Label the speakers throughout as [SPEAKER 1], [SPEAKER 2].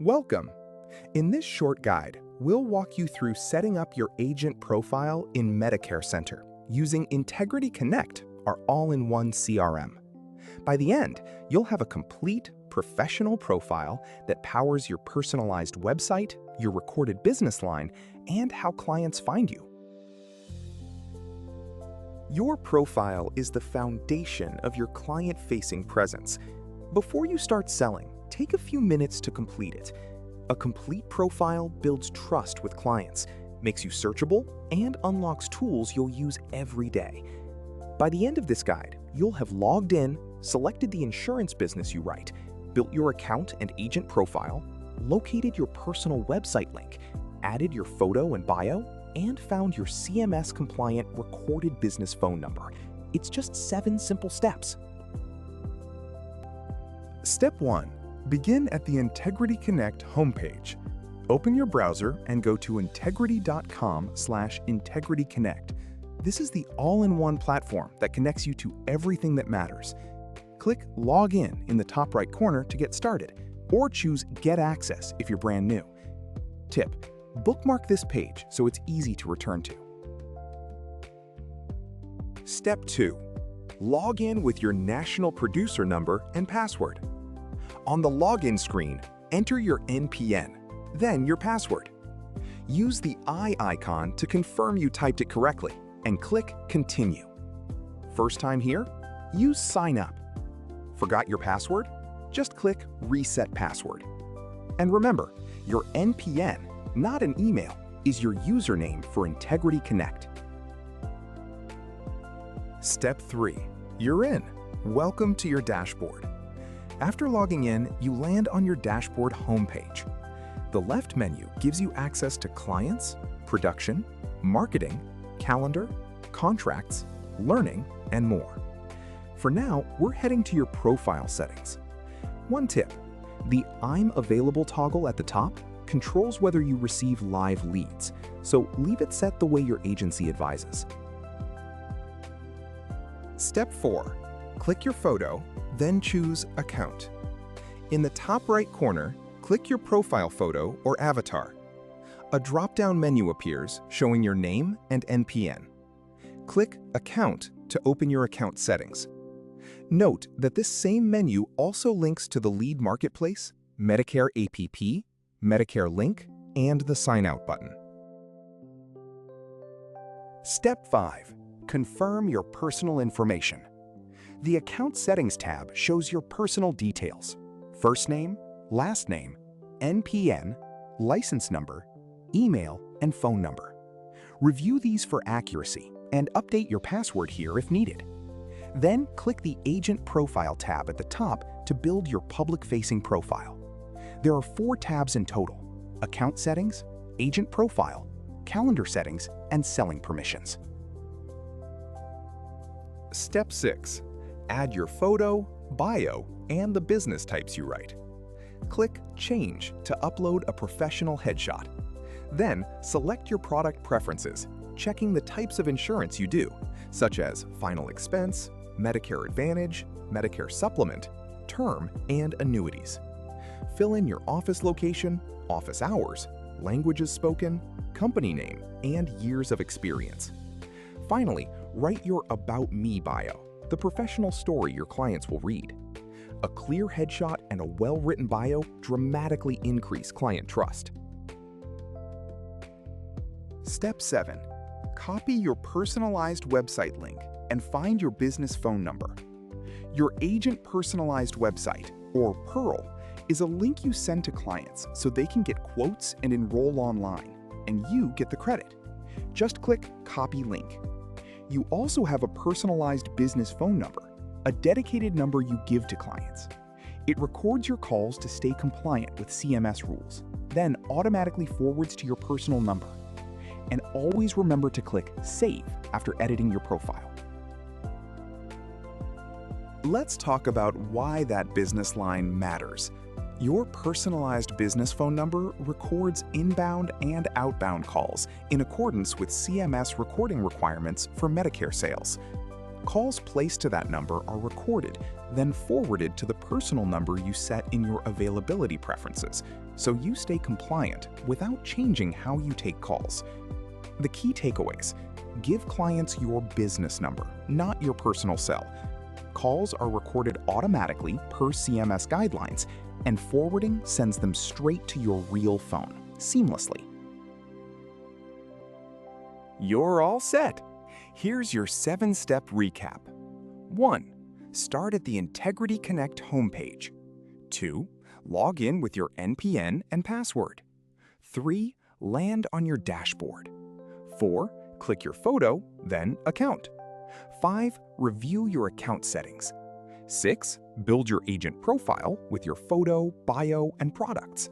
[SPEAKER 1] Welcome! In this short guide, we'll walk you through setting up your agent profile in Medicare Center using Integrity Connect, our all-in-one CRM. By the end, you'll have a complete, professional profile that powers your personalized website, your recorded business line, and how clients find you. Your profile is the foundation of your client-facing presence. Before you start selling, take a few minutes to complete it. A complete profile builds trust with clients, makes you searchable, and unlocks tools you'll use every day. By the end of this guide, you'll have logged in, selected the insurance business you write, built your account and agent profile, located your personal website link, added your photo and bio, and found your CMS-compliant recorded business phone number. It's just 7 simple steps.
[SPEAKER 2] Step 1. Begin at the Integrity Connect homepage. Open your browser and go to integrity.com/integrityconnect. This is the all-in-one platform that connects you to everything that matters. Click Log in the top right corner to get started, or choose Get Access if you're brand new. Tip: bookmark this page so it's easy to return to. Step 2. Log in with your national producer number and password. On the login screen, enter your NPN, then your password. Use the eye icon to confirm you typed it correctly, and click Continue. First time here? Use Sign Up. Forgot your password? Just click Reset Password. And remember, your NPN, not an email, is your username for Integrity Connect. Step 3. You're in. Welcome to your dashboard. After logging in, you land on your dashboard homepage. The left menu gives you access to clients, production, marketing, calendar, contracts, learning, and more. For now, we're heading to your profile settings. One tip: the I'm available toggle at the top controls whether you receive live leads, so leave it set the way your agency advises. Step 4. Click your photo, then choose Account. In the top right corner, click your profile photo or avatar. A drop-down menu appears showing your name and NPN. Click Account to open your account settings. Note that this same menu also links to the Lead Marketplace, Medicare APP, Medicare Link, and the Sign Out button. Step 5. Confirm your personal information. The Account Settings tab shows your personal details: first name, last name, NPN, license number, email, and phone number. Review these for accuracy and update your password here if needed. Then click the Agent Profile tab at the top to build your public-facing profile. There are 4 tabs in total: Account Settings, Agent Profile, Calendar Settings, and Selling Permissions. Step 6. Add your photo, bio, and the business types you write. Click Change to upload a professional headshot. Then select your product preferences, checking the types of insurance you do, such as Final Expense, Medicare Advantage, Medicare Supplement, Term, and Annuities. Fill in your office location, office hours, languages spoken, company name, and years of experience. Finally, write your About Me bio, the professional story your clients will read. A clear headshot and a well-written bio dramatically increase client trust. Step 7. Copy your personalized website link and find your business phone number. Your Agent Personalized Website, or PURL, is a link you send to clients so they can get quotes and enroll online, and you get the credit. Just click Copy Link. You also have a personalized business phone number, a dedicated number you give to clients. It records your calls to stay compliant with CMS rules, then automatically forwards to your personal number. And always remember to click Save after editing your profile. Let's talk about why that business line matters. Your personalized business phone number records inbound and outbound calls in accordance with CMS recording requirements for Medicare sales.
[SPEAKER 1] Calls placed to that number are recorded, then forwarded to the personal number you set in your availability preferences, so you stay compliant without changing how you take calls. The key takeaways: give clients your business number, not your personal cell. Calls are recorded automatically per CMS guidelines, and forwarding sends them straight to your real phone, seamlessly. You're all set. Here's your 7-step recap. 1. Start at the Integrity Connect homepage. 2. Log in with your NPN and password. 3. Land on your dashboard. 4. Click your photo, then Account. 5. Review your account settings. 6. Build your agent profile with your photo, bio, and products.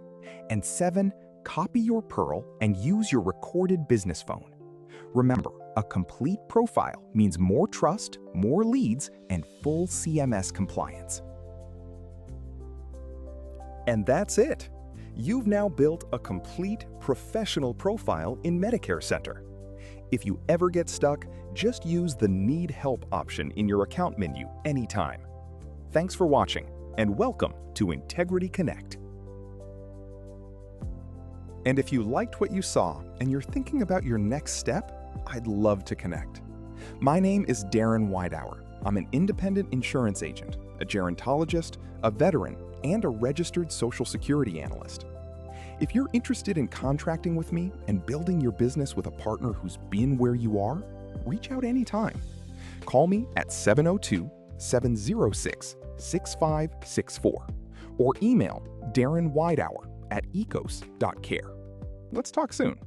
[SPEAKER 1] And 7. Copy your PURL and use your recorded business phone. Remember, a complete profile means more trust, more leads, and full CMS compliance. And that's it. You've now built a complete professional profile in Medicare Center. If you ever get stuck, just use the Need Help option in your account menu anytime. Thanks for watching, and welcome to Integrity Connect. And if you liked what you saw and you're thinking about your next step, I'd love to connect. My name is Darren Weidower. I'm an independent insurance agent, a gerontologist, a veteran, and a registered Social Security analyst. If you're interested in contracting with me and building your business with a partner who's been where you are, reach out anytime. Call me at 702-706-6564 or email darrenweidower@ecos.care. Let's talk soon.